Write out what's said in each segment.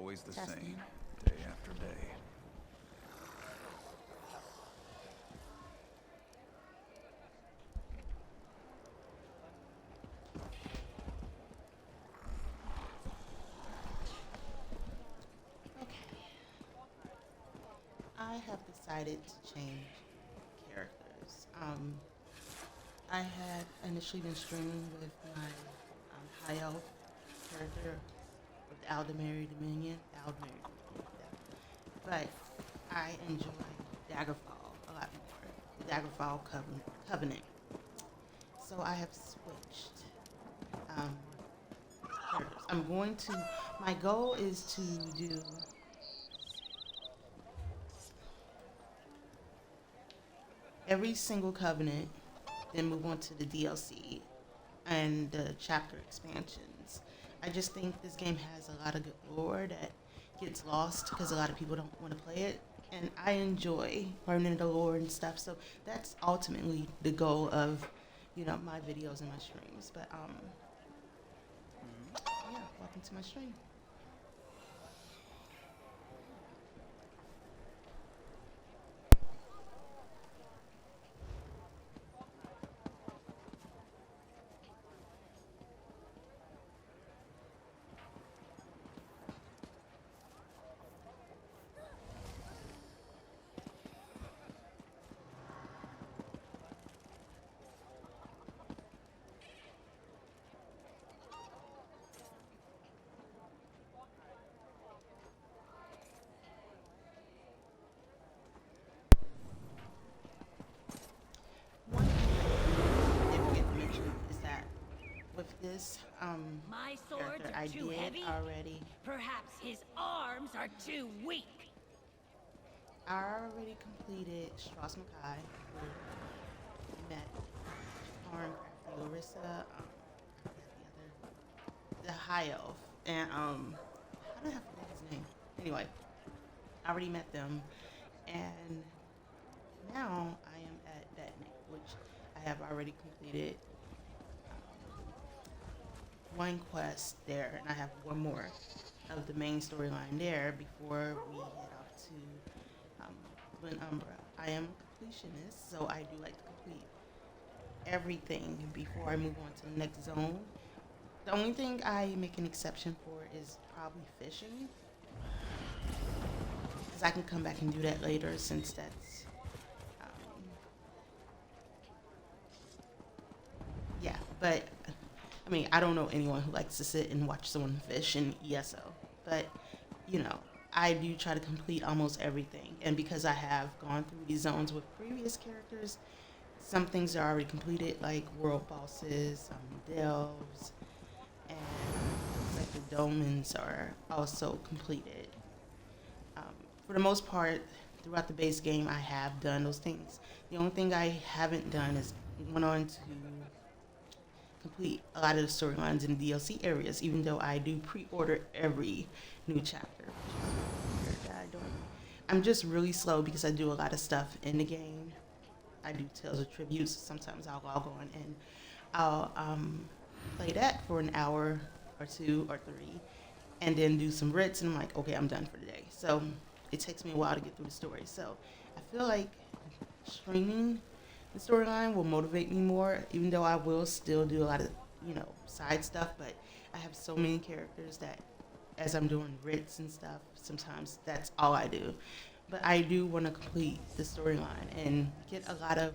always the Testing. same, day after day. Okay. I have decided to change characters. I had initially been streaming with my high elf character with Aldemary Dominion. Aldemary Dominion, yeah. But I enjoy Daggerfall a lot more. Daggerfall Covenant. So I have switched um, characters. I'm going to. My goal is to do every single Covenant, then move on to the DLC and the chapter expansions. I just think this game has a lot of good lore that gets lost because a lot of people don't want to play it. And I enjoy learning the lore and stuff. So that's ultimately the goal of, my videos and my streams. But yeah, welcome to my stream. One thing I did forget to mention is that with this My swords character, are I too did heavy. already Perhaps his arms are too weak. I already completed Strauss Mackay, who we met Arm, Crafty, Larissa, I forgot the High Elf, and how did I forget his name? Anyway, I already met them, and now I am at Betnikh, which I have already completed one quest there, and I have one more of the main storyline there before we head off to Glen Umbra. I am a completionist, so I do like to complete everything before I move on to the next zone. The only thing I make an exception for is probably fishing, because I can come back and do that later since that's, um, yeah. But I mean, I don't know anyone who likes to sit and watch someone fish in ESO, but you know, I do try to complete almost everything. And because I have gone through these zones with previous characters, some things are already completed, like world bosses, delves, and looks like the domens are also completed. Um, for the most part, throughout the base game, I have done those things. The only thing I haven't done is went on to complete a lot of the storylines in the DLC areas, even though I do pre-order every new chapter, which is weird that I don't. I'm just really slow because I do a lot of stuff in the game. I do Tales of Tributes. Sometimes I'll log on and I'll play that for an hour or two or three, and then do some writs, and I'm like, okay, I'm done for the day. So it takes me a while to get through the story. So I feel like streaming the storyline will motivate me more, even though I will still do a lot of, side stuff. But I have so many characters that as I'm doing writs and stuff, sometimes that's all I do. But I do want to complete the storyline and get a lot of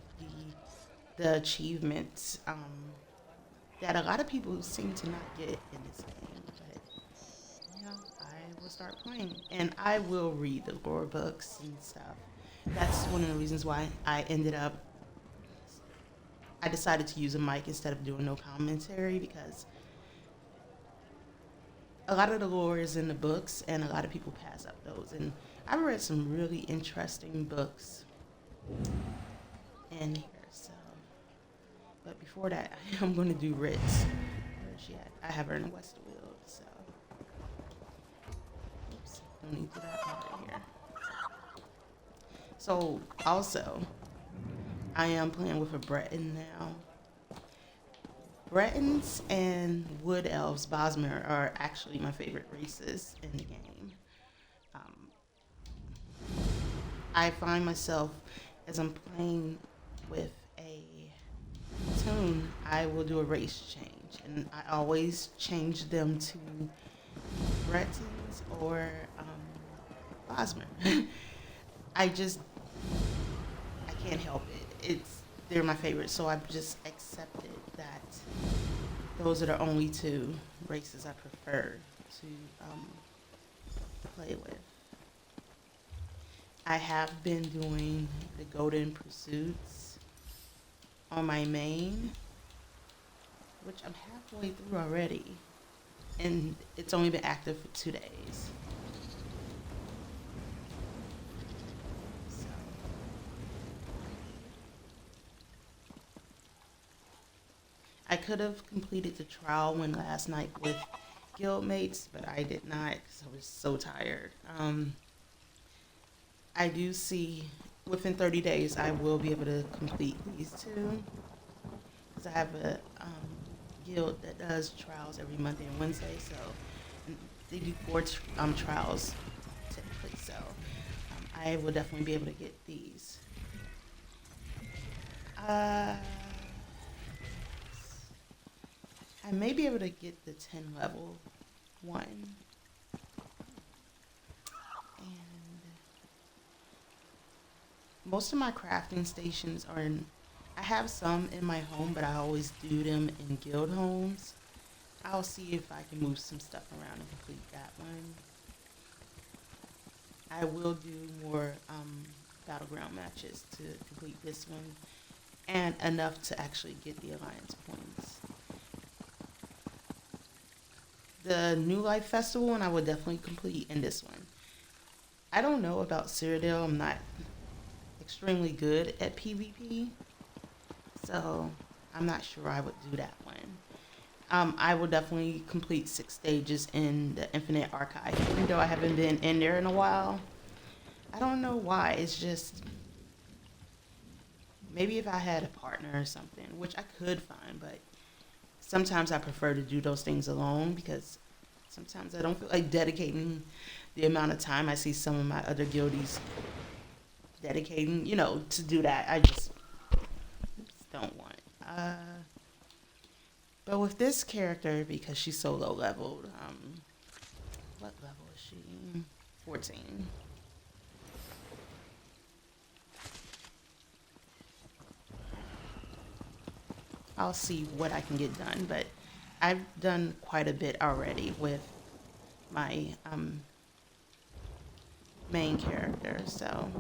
the achievements that a lot of people seem to not get in this game. But I will start playing, and I will read the lore books and stuff. That's one of the reasons why I decided to use a mic instead of doing no commentary, because a lot of the lore is in the books, and a lot of people pass up those. And I've read some really interesting books in here. So, but before that, I'm going to do Ritz. Where is she at? I have her in Westfield. So, oops, don't need to do that over here. So, also, I am playing with a Breton now. Bretons and Wood Elves, Bosmer, are actually my favorite races in the game. I find myself as I'm playing with a tune, I will do a race change, and I always change them to Bretons or Bosmer. I just I can't help it. They're my favorite, so I've just accepted that those are the only two races I prefer to play with. I have been doing the Golden Pursuits on my main, which I'm halfway through already, and it's only been active for 2 days. So I could have completed the trial one last night with guildmates, but I did not because I was so tired. I do see within 30 days I will be able to complete these two because I have a guild that does trials every Monday and Wednesday, so and they do trials typically. So I will definitely be able to get these. Uh, I may be able to get the 10 level one, and most of my crafting stations are in. I have some in my home, but I always do them in guild homes. I'll see if I can move some stuff around and complete that one. I will do more battleground matches to complete this one, and enough to actually get the alliance points. The New Life Festival one I will definitely complete in this one. I don't know about Cyrodiil. I'm not extremely good at PvP, so I'm not sure I would do that one. I will definitely complete 6 stages in the Infinite Archive, even though I haven't been in there in a while. I don't know why. It's just maybe if I had a partner or something, which I could find, but sometimes I prefer to do those things alone because sometimes I don't feel like dedicating the amount of time I see some of my other guildies dedicating, to do that. I just don't want. But with this character, because she's so low leveled, what level is she? 14. I'll see what I can get done, but I've done quite a bit already with my main character, so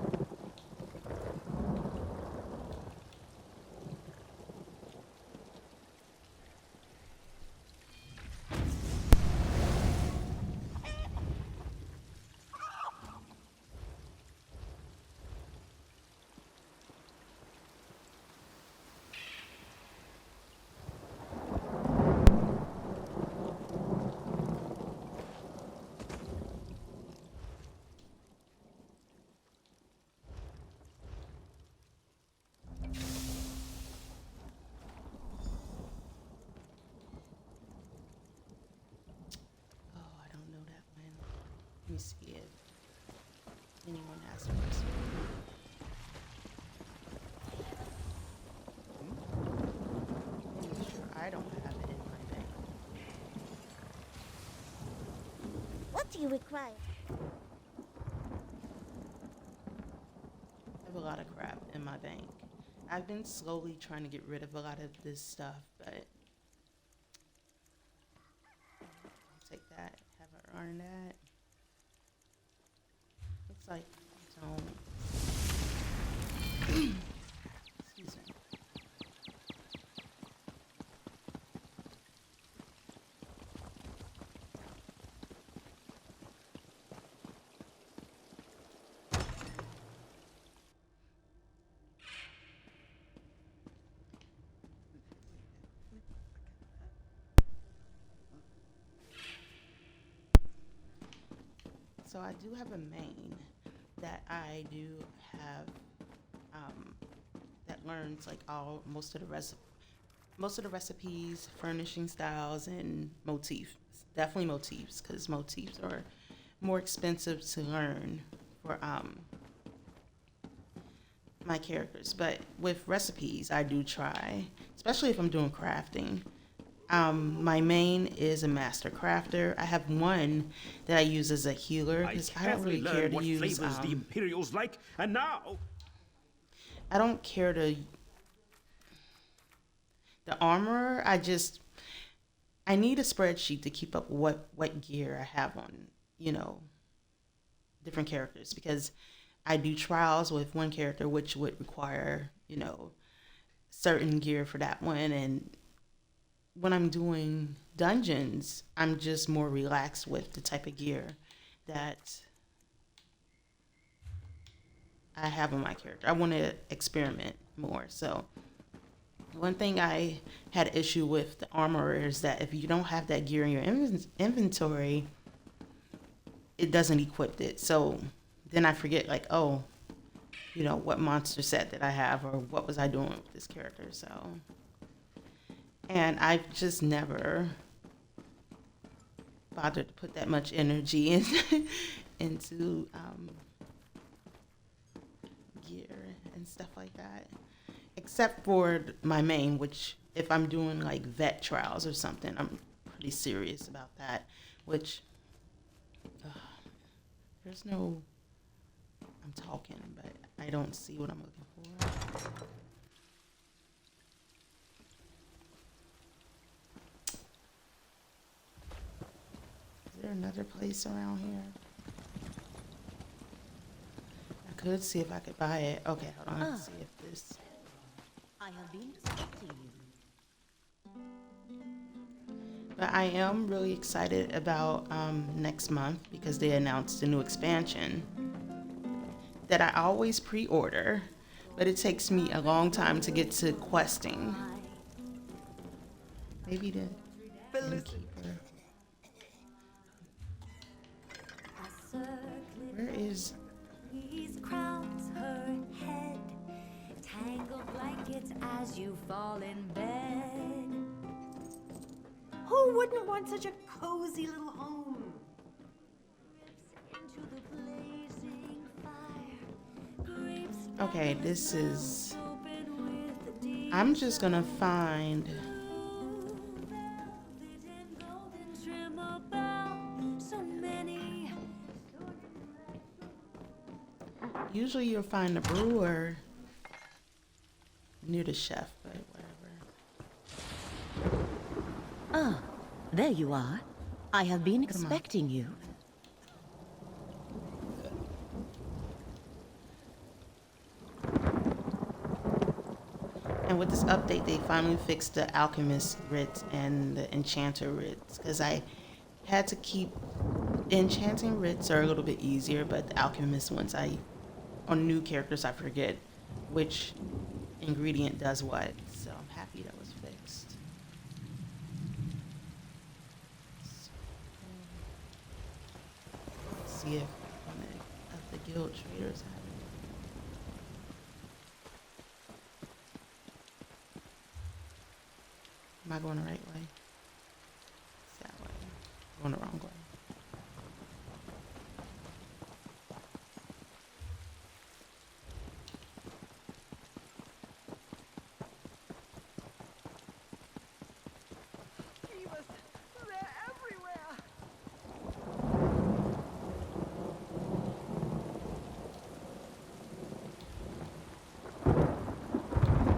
I don't know that one. Let me see if anyone has the recipe. Make sure I don't have it in my bank. What do you require? I have a lot of crap in my bank. I've been slowly trying to get rid of a lot of this stuff, but I'll take that. Have her earn that. Looks like I don't. Excuse me. So I do have a main that I do have um, that learns like all most of the recipes, furnishing styles, and motifs. Definitely motifs because motifs are more expensive to learn for my characters. But with recipes, I do try, especially if I'm doing crafting. My main is a master crafter. I have one that I use as a healer I because I don't carefully really care learned to what use. flavors the Imperials like, and now I don't care to the armor. I need a spreadsheet to keep up what gear I have on. You know, different characters because I do trials with one character, which would require certain gear for that one, and when I'm doing dungeons, I'm just more relaxed with the type of gear that I have on my character. I want to experiment more. So, one thing I had issue with the armor is that if you don't have that gear in your inventory, it doesn't equip it. So, then I forget, like, oh, what monster set did I have or what was I doing with this character. So, and I've just never bothered to put that much energy into gear and stuff like that. Except for my main, which if I'm doing like vet trials or something, I'm pretty serious about that. Which, there's no, I'm talking, but I don't see what I'm looking for. Is there another place around here? I could see if I could buy it. Okay, hold on. Let's see if this. I have been expecting you. But I am really excited about next month because they announced a new expansion that I always pre-order, but it takes me a long time to get to questing. Maybe the innkeeper. Where is? Crowns her head, tangled blankets as you fall in bed. Who wouldn't want such a cozy little home? Into the blazing fire, grapes Okay, this is. open with the deep I'm just gonna find. velvet and golden trim about so many. Usually you'll find the brewer near the chef, but whatever. Ah, there you are. I have been Come on. expecting you. And with this update, they finally fixed the alchemist writs and the enchanter writs because I had to keep the enchanting writs are a little bit easier, but the alchemist ones on new characters I forget which ingredient does what. So I'm happy that was fixed. Let's see if one of the guild traders have it. Am I going the right way? It's that way. Going the wrong way. They're everywhere.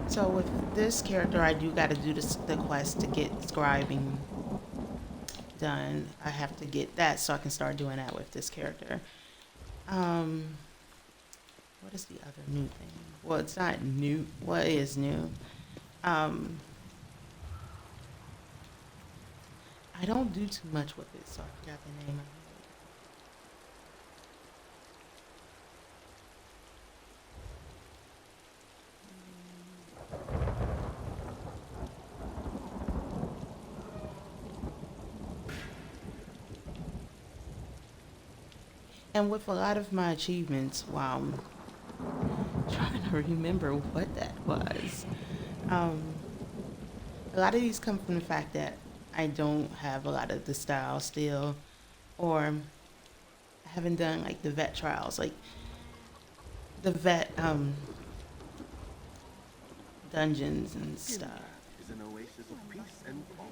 So with this character, I do got to do the quest to get scribing done. I have to get that so I can start doing that with this character. What is the other new thing? Well, it's not new. What is new? I don't do too much with it, so I forgot the name of it. And with a lot of my achievements, wow, I'm trying to remember what that was. A lot of these come from the fact that I don't have a lot of the style still, or I haven't done like the vet trials. Like the vet dungeons and stuff. Is an oasis of peace and calm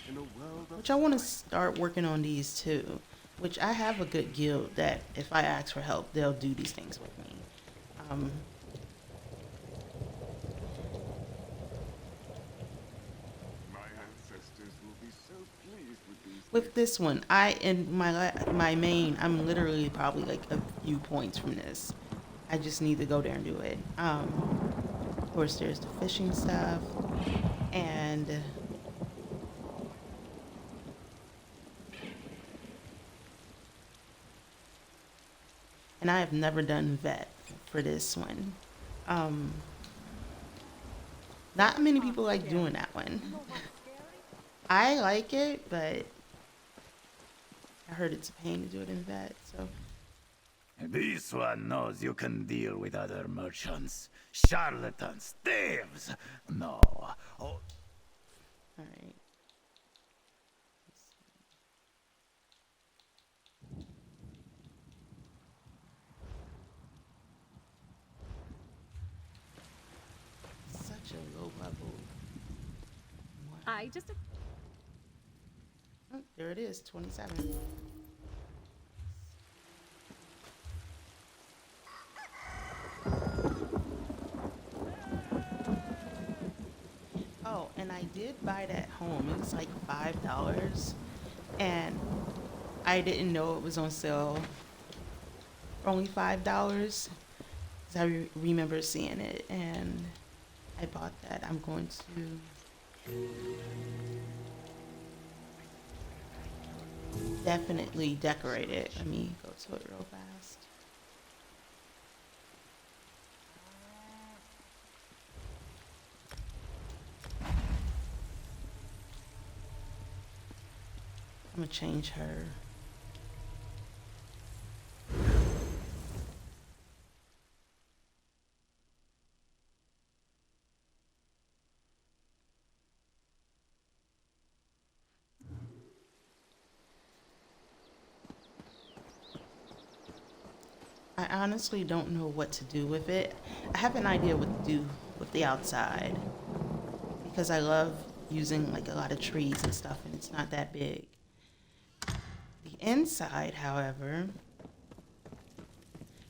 in a world of Which I want to start working on these too. Which I have a good guild that if I ask for help, they'll do these things with me. my ancestors will be so pleased with these. With this one, my main, I'm literally probably like a few points from this. I just need to go there and do it. Of course, there's the fishing stuff, and I have never done vet for this one. Not many people like doing that one. I like it, but I heard it's a pain to do it in vet, so. This one knows you can deal with other merchants, charlatans, thieves. No. Oh, Alright. Such a low level. Wow. I just... Oh, there it is, 27. Oh, and I did buy that home. It was like $5, and I didn't know it was on sale for only $5. 'Cause I remember seeing it, and I bought that. I'm going to definitely decorate it. Let me go to it real fast. I'm gonna change her. I honestly don't know what to do with it. I have an idea what to do with the outside because I love using like a lot of trees and stuff, and it's not that big. The inside, however,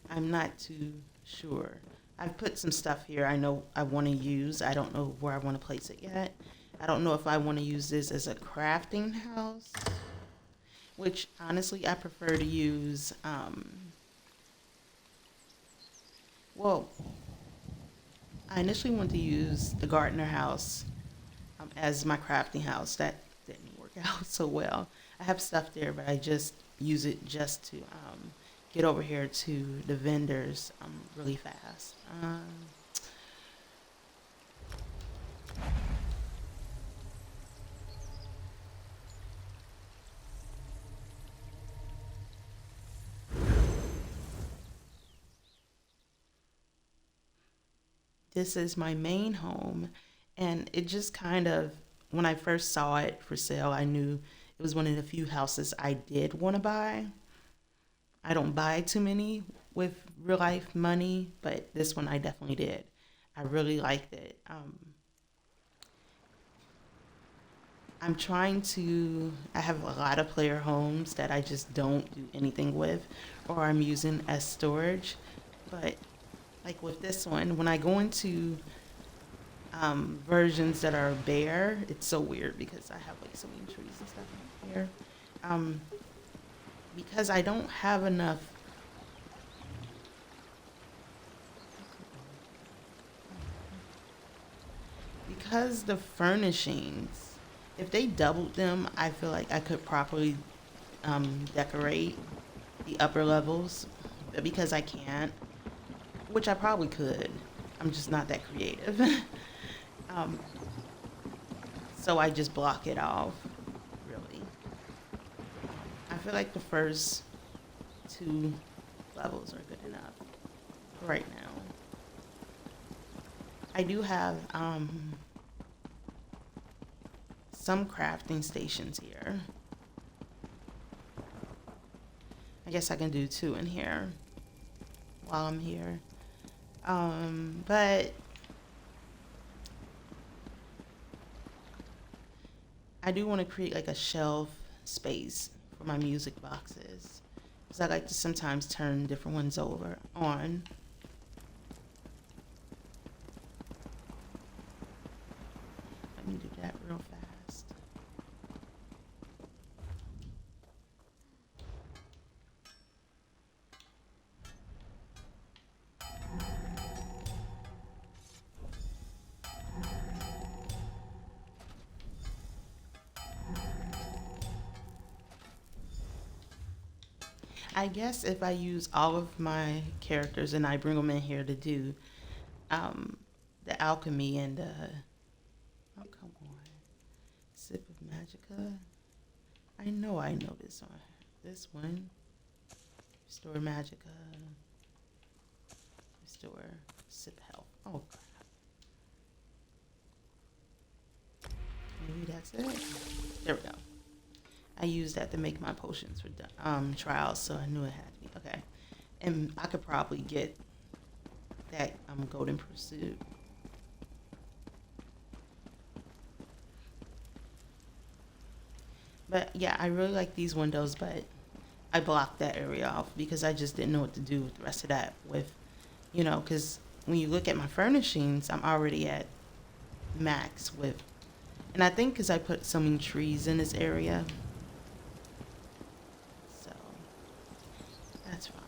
I'm not too sure. I've put some stuff here I know I want to use. I don't know where I want to place it yet. I don't know if I want to use this as a crafting house, which honestly I prefer to use. Well, I initially wanted to use the gardener house as my crafting house. That didn't work out so well. I have stuff there, but I just use it just to get over here to the vendors really fast. This is my main home, and it just kind of, when I first saw it for sale, I knew it was one of the few houses I did want to buy. I don't buy too many with real life money, but this one I definitely did. I really liked it. I'm trying to, I have a lot of player homes that I just don't do anything with, or I'm using as storage. But like with this one, when I go into versions that are bare, it's so weird because I have like so many trees and stuff here. Because I don't have enough. Because the furnishings, if they doubled them, I feel like I could properly decorate the upper levels. But because I can't, which I probably could, I'm just not that creative. So I just block it off, really. I feel like the first 2 levels are good enough right now. I do have some crafting stations here. I guess I can do 2 in here while I'm here. But I do want to create like a shelf space for my music boxes. Because I like to sometimes turn different ones over on. Let me do that real fast. I guess if I use all of my characters and I bring them in here to do um, the alchemy and oh come on, sip of magica. I know this one. This one, restore magica, restore sip health. Oh crap. Maybe that's it. There we go. I used that to make my potions for trials, so I knew it had to be okay. And I could probably get that golden pursuit. But yeah, I really like these windows, but I blocked that area off because I just didn't know what to do with the rest of that. With, because when you look at my furnishings, I'm already at max with, and I think because I put so many trees in this area. That's fine.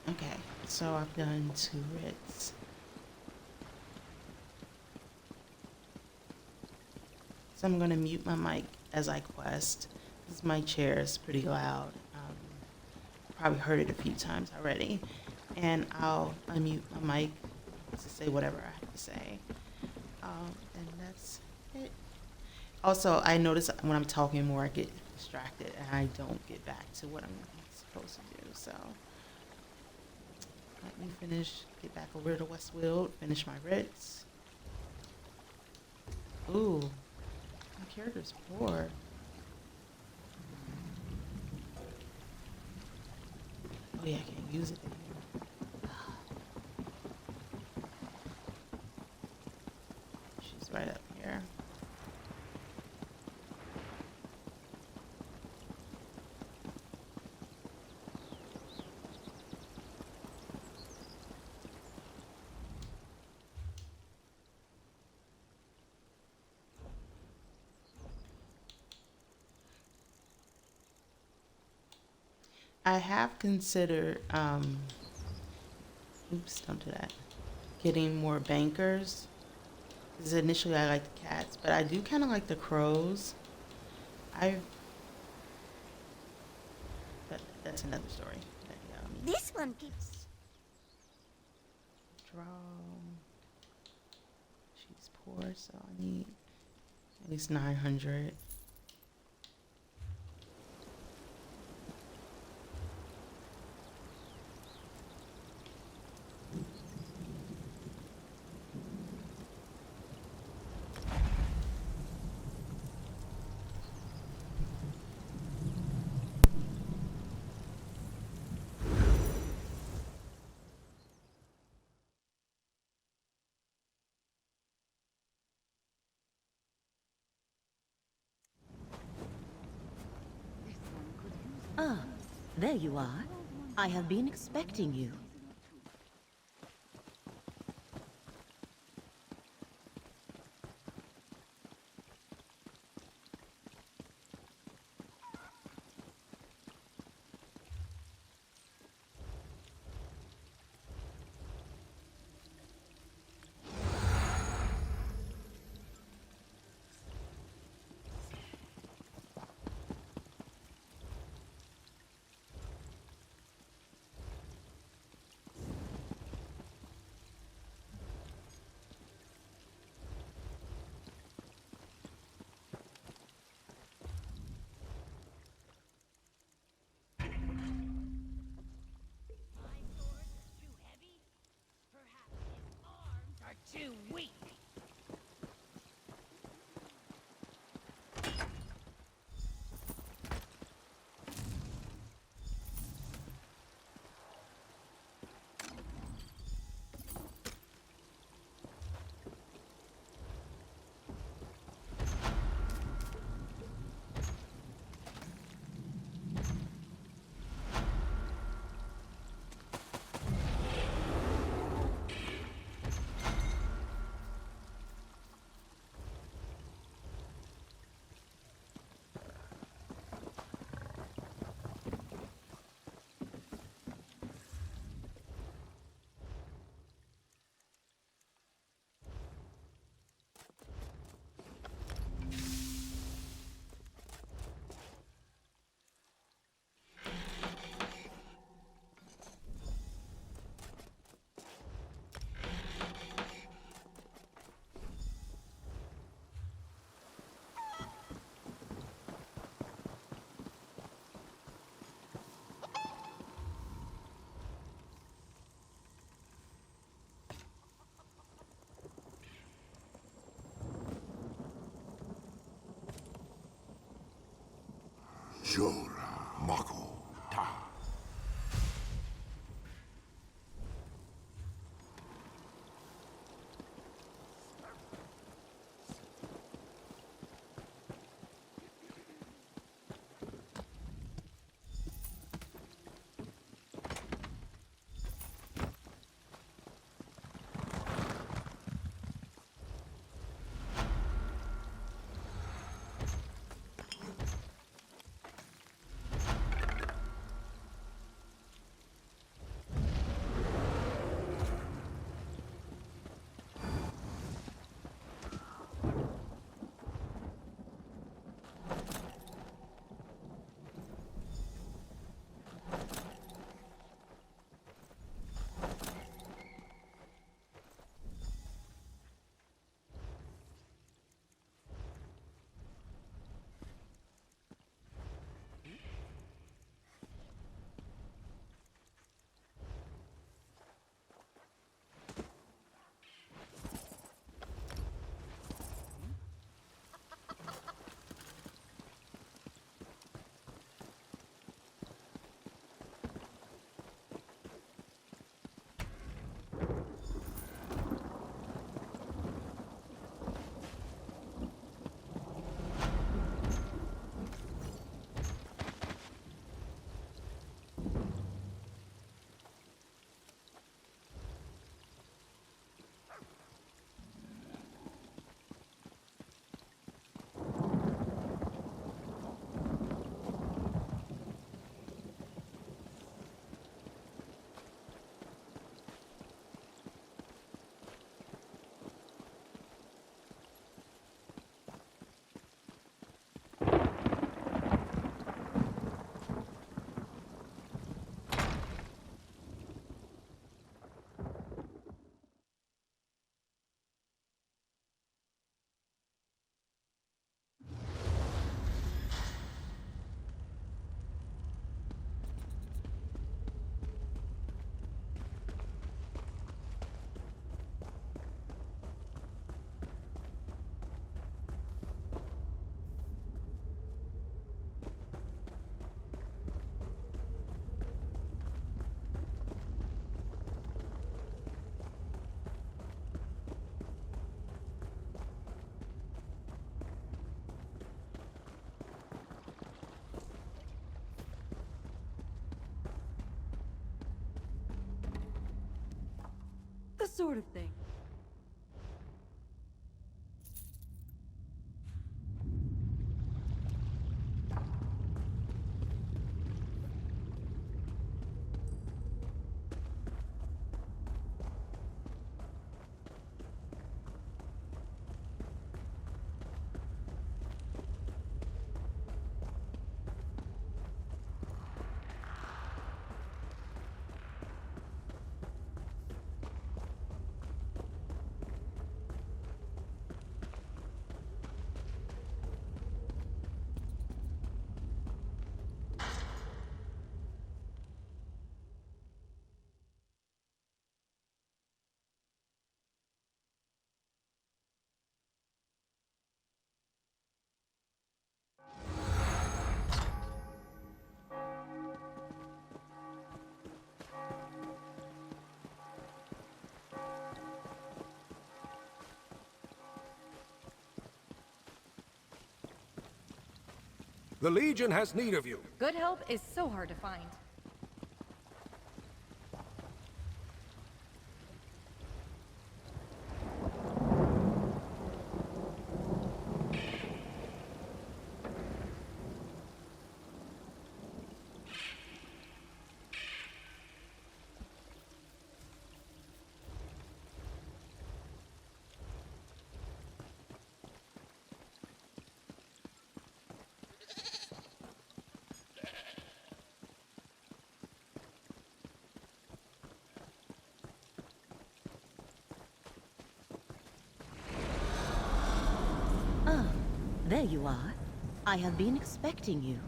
Okay, so I've done 2 writs. So I'm going to mute my mic as I quest, because my chair is pretty loud. Probably heard it a few times already. And I'll unmute my mic to say whatever I have to say. And that's it. Also, I notice when I'm talking more, I get distracted and I don't get back to what I'm supposed to do. So let me finish, get back over to Westfield, finish my writs. Ooh, my character's poor. Oh yeah, I can't use it anymore. She's right up here. I have considered, oops, don't do that, getting more bankers. Because initially I like the cats, but I do kind of like the crows. But that's another story. This one keeps. Draw. She's poor, so I need at least 900. Ah, there you are. I have been expecting you. Jora Mako Ta. The sort of thing. The Legion has need of you. Good help is so hard to find. There you are. I have been expecting you.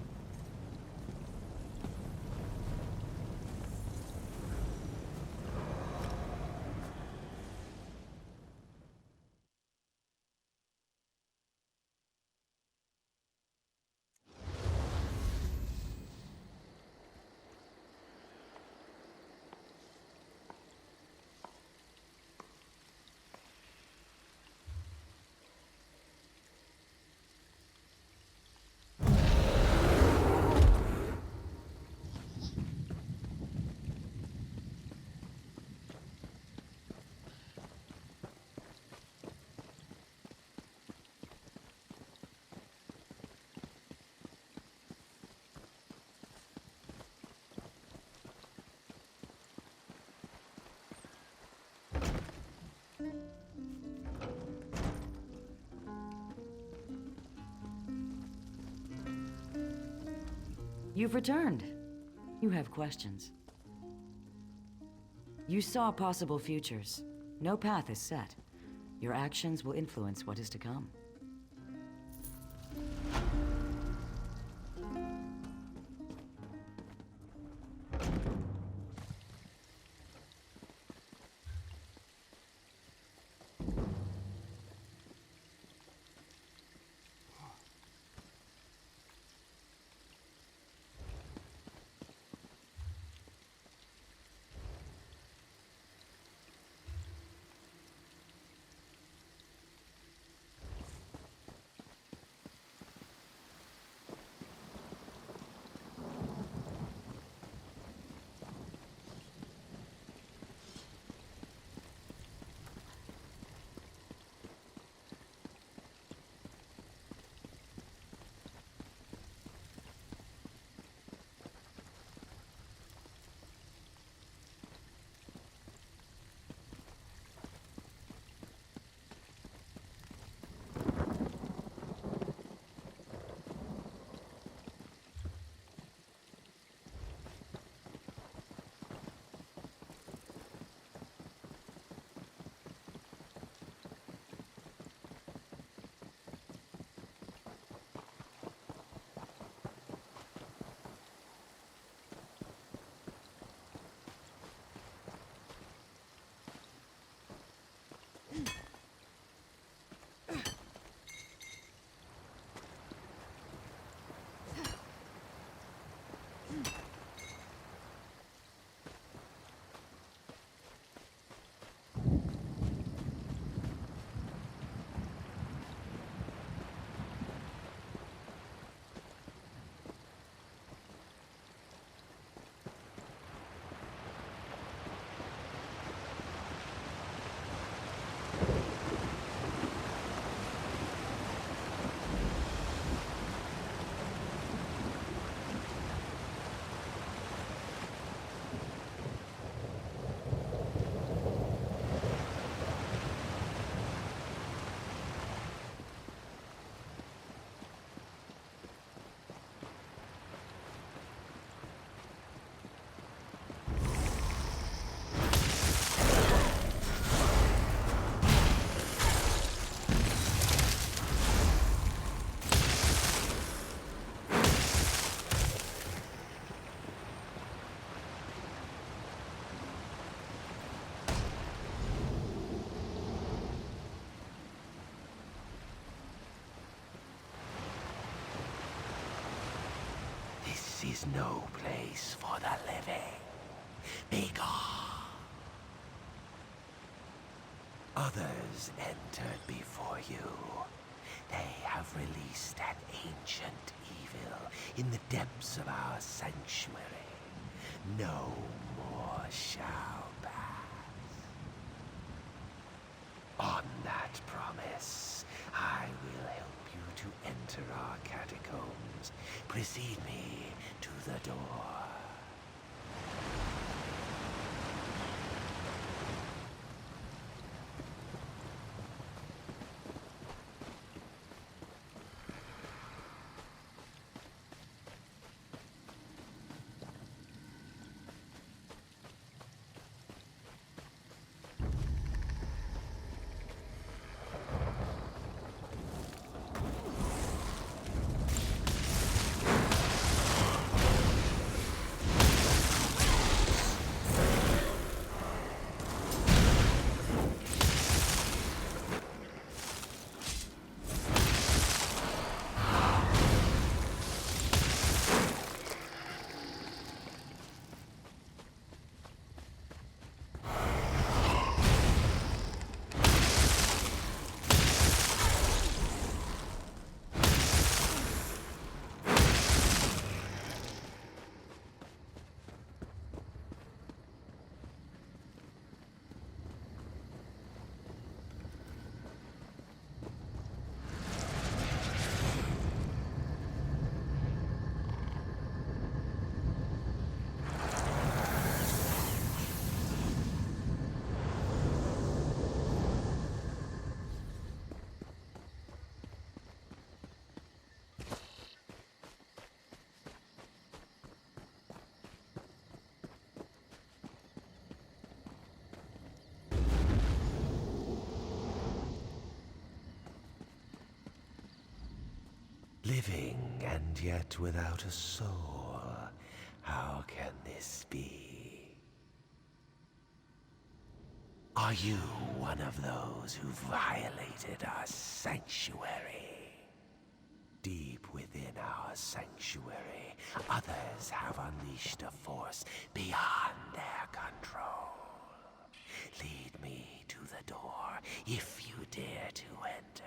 You've returned. You have questions. You saw possible futures. No path is set. Your actions will influence what is to come. This is no place for the living. Begone. Others entered before you. They have released an ancient evil in the depths of our sanctuary. No more shall pass. On that promise, I will help you to enter our catacombs. Precede me to the door. living and yet without a soul. How can this be? Are you one of those who violated our sanctuary? Deep within our sanctuary, others have unleashed a force beyond their control. Lead me to the door if you dare to enter.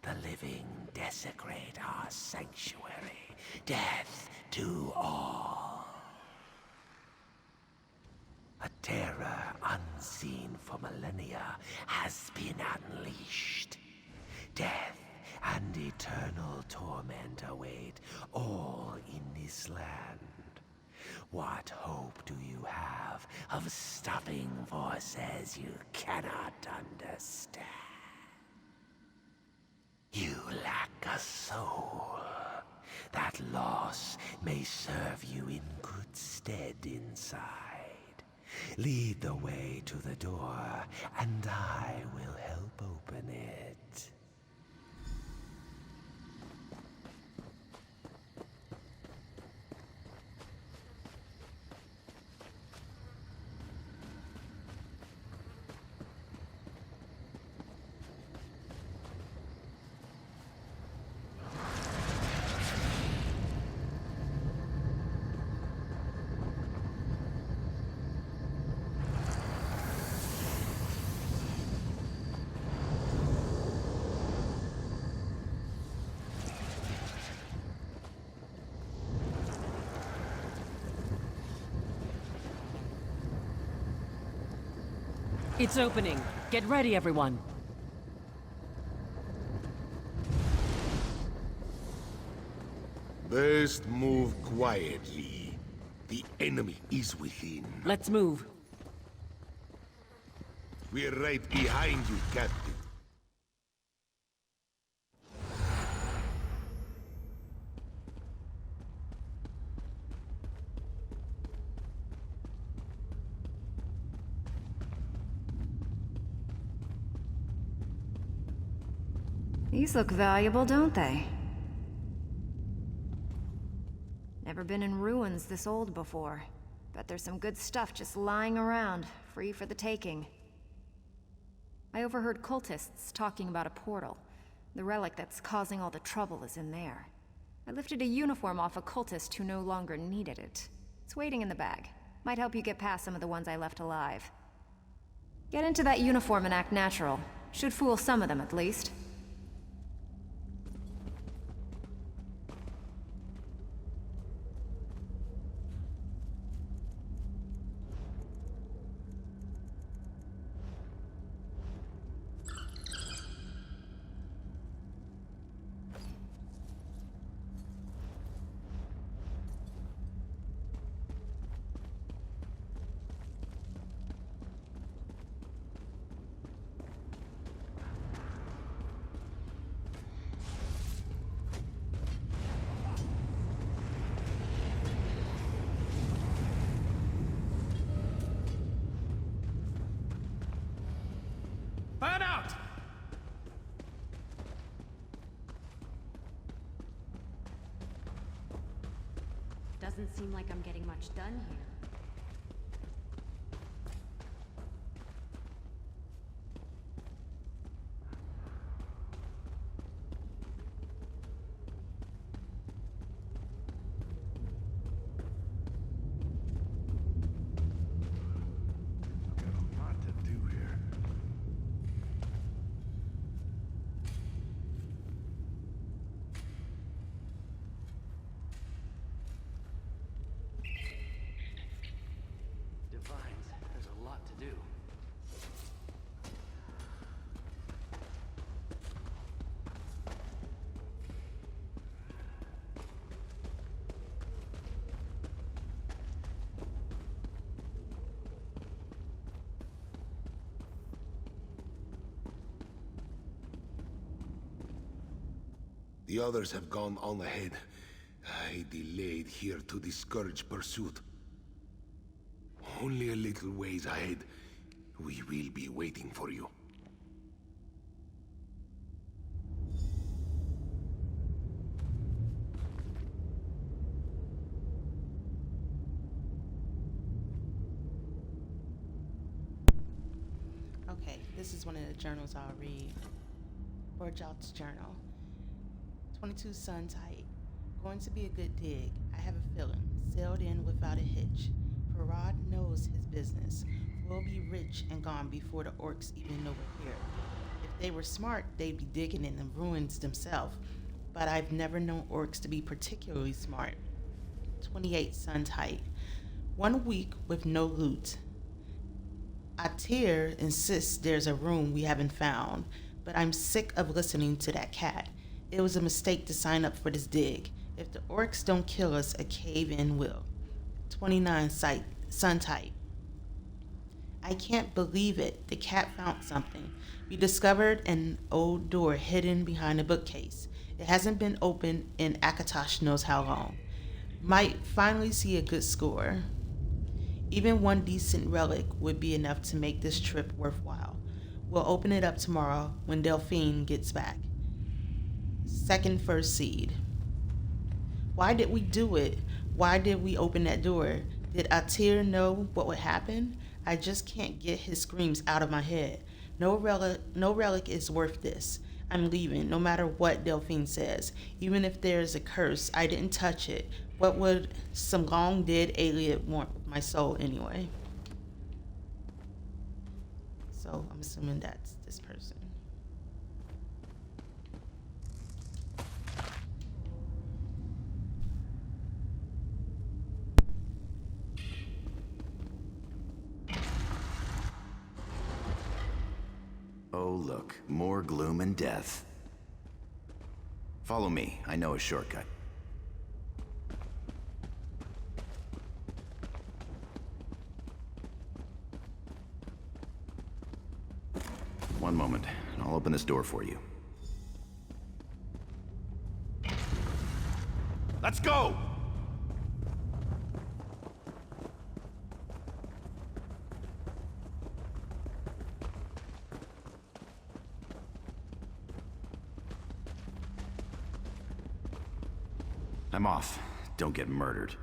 The living desecrate our sanctuary. Death to all. A terror unseen for millennia has been unleashed. Death and eternal torment await all in this land. What hope do you have of stopping forces you cannot understand? You lack a soul. That loss may serve you in good stead inside. Lead the way to the door, and I will help open it. It's opening. Get ready, everyone. Best move quietly. The enemy is within. Let's move. We're right behind you, Captain. These look valuable, don't they? Never been in ruins this old before. Bet there's some good stuff just lying around, free for the taking. I overheard cultists talking about a portal. The relic that's causing all the trouble is in there. I lifted a uniform off a cultist who no longer needed it. It's waiting in the bag. Might help you get past some of the ones I left alive. Get into that uniform and act natural. Should fool some of them at least. Burn out! Doesn't seem like I'm getting much done here. The others have gone on ahead. I delayed here to discourage pursuit. Only a little ways ahead. We will be waiting for you. Okay, this is one of the journals I'll read. Borjot's journal. 22 Suns height. Going to be a good dig. I have a feeling. Sailed in without a hitch. Farad knows his business. We'll be rich and gone before the orcs even know we're here. If they were smart, they'd be digging in the ruins themselves. But I've never known orcs to be particularly smart. 28 Suns height. 1 week with no loot. Atir insists there's a room we haven't found, but I'm sick of listening to that cat. It was a mistake to sign up for this dig. If the orcs don't kill us, a cave-in will. 29 Sun type. I can't believe it. The cat found something. We discovered an old door hidden behind a bookcase. It hasn't been opened in Akatosh knows how long. Might finally see a good score. Even one decent relic would be enough to make this trip worthwhile. We'll open it up tomorrow when Delphine gets back. Second first seed. Why did we do it? Why did we open that door? Did Atir know what would happen? I just can't get his screams out of my head. No relic is worth this. I'm leaving, no matter what Delphine says. Even if there's a curse, I didn't touch it. What would some long dead alien want with my soul anyway? So I'm assuming that's this person. Oh look, more gloom and death. Follow me, I know a shortcut. One moment, and I'll open this door for you. Let's go! I'm off. Don't get murdered.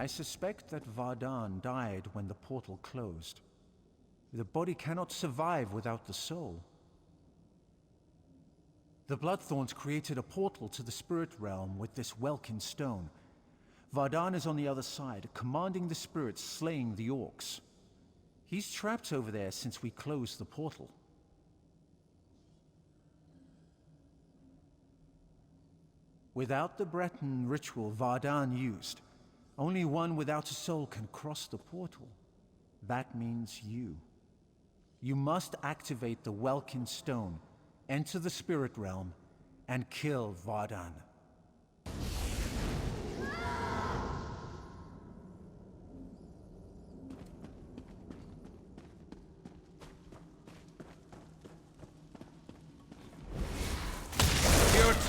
I suspect that Vardan died when the portal closed. The body cannot survive without the soul. The Bloodthorns created a portal to the spirit realm with this Welkin stone. Vardan is on the other side, commanding the spirits slaying the orcs. He's trapped over there since we closed the portal. Without the Breton ritual Vardan used, only one without a soul can cross the portal. That means you. You must activate the Welkin stone, enter the spirit realm, and kill Vardan.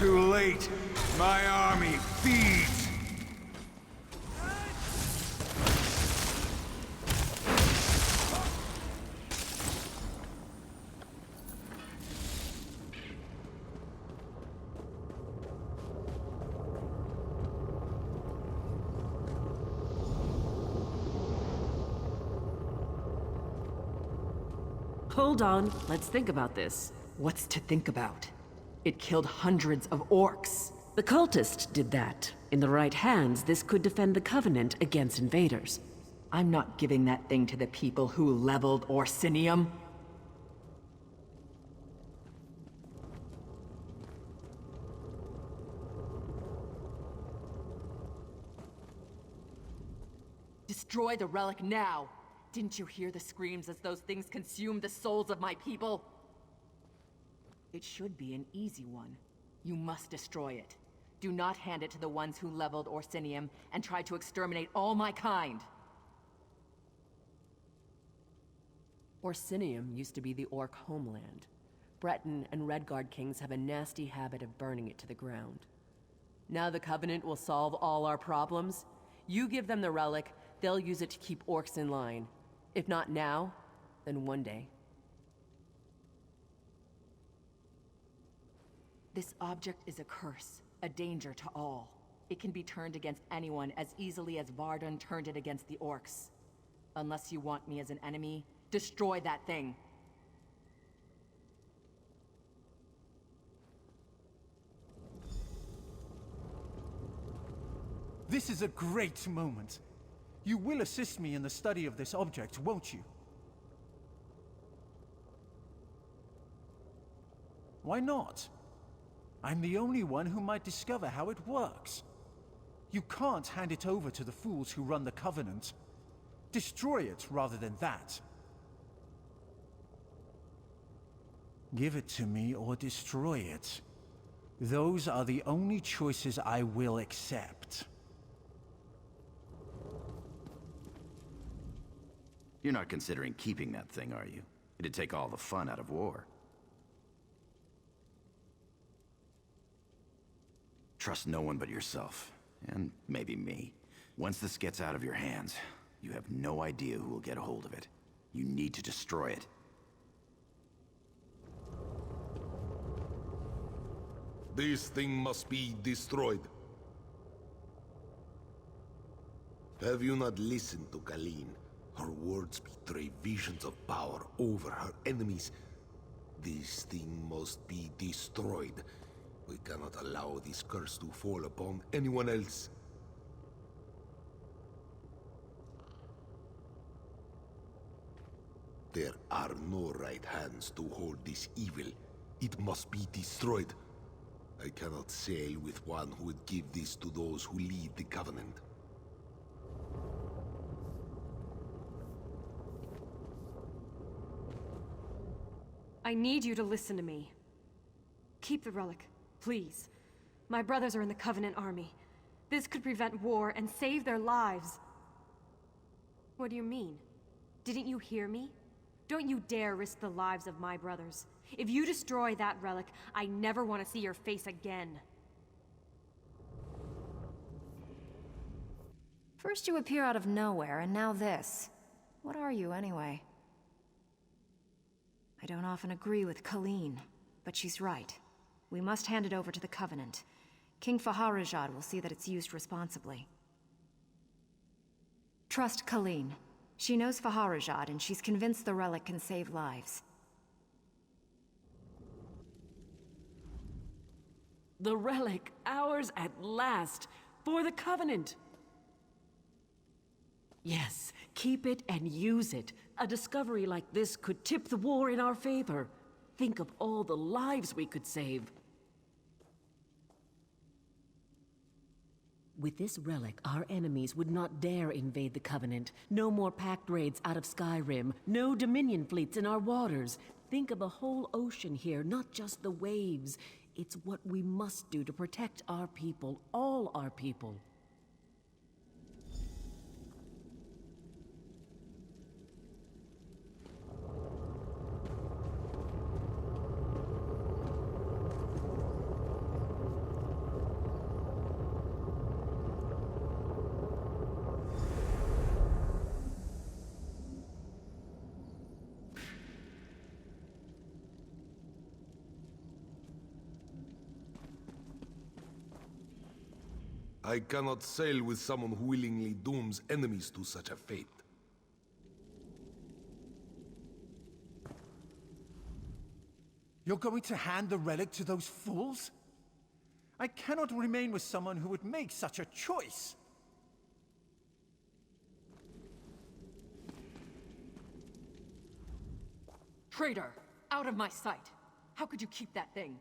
too late. My army feeds. Hold on, let's think about this. What's to think about? It killed hundreds of orcs. The cultist did that. In the right hands, this could defend the Covenant against invaders. I'm not giving that thing to the people who leveled Orsinium. Destroy the relic now! Didn't you hear the screams as those things consumed the souls of my people? It should be an easy one. You must destroy it. Do not hand it to the ones who leveled Orsinium and tried to exterminate all my kind. Orsinium used to be the Orc homeland. Breton and Redguard kings have a nasty habit of burning it to the ground. Now the Covenant will solve all our problems. You give them the relic, they'll use it to keep orcs in line. If not now, then one day. This object is a curse, a danger to all. It can be turned against anyone as easily as Vardan turned it against the orcs. Unless you want me as an enemy, destroy that thing. This is a great moment. You will assist me in the study of this object, won't you? Why not? I'm the only one who might discover how it works. You can't hand it over to the fools who run the Covenant. Destroy it rather than that. Give it to me or destroy it. Those are the only choices I will accept. You're not considering keeping that thing, are you? It'd take all the fun out of war. Trust no one but yourself, and maybe me. Once this gets out of your hands, you have no idea who will get a hold of it. You need to destroy it. This thing must be destroyed. Have you not listened to Colleen? Her words betray visions of power over her enemies. This thing must be destroyed. We cannot allow this curse to fall upon anyone else. There are no right hands to hold this evil. It must be destroyed. I cannot sail with one who would give this to those who lead the Covenant. I need you to listen to me. Keep the relic, please. My brothers are in the Covenant army. This could prevent war and save their lives. What do you mean? Didn't you hear me? Don't you dare risk the lives of my brothers. If you destroy that relic, I never want to see your face again. First you appear out of nowhere, and now this. What are you, anyway? I don't often agree with Colleen, but she's right. We must hand it over to the Covenant. King Faharajad will see that it's used responsibly. Trust Colleen. She knows Faharajad, and she's convinced the relic can save lives. The relic, ours at last, for the Covenant! Yes, keep it and use it. A discovery like this could tip the war in our favor. Think of all the lives we could save. With this relic, our enemies would not dare invade the Covenant. No more pact raids out of Skyrim. No Dominion fleets in our waters. Think of a whole ocean here, not just the waves. It's what we must do to protect our people, all our people. I cannot sail with someone who willingly dooms enemies to such a fate. You're going to hand the relic to those fools? I cannot remain with someone who would make such a choice. Traitor! Out of my sight! How could you keep that thing?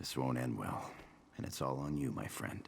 This won't end well, and it's all on you, my friend.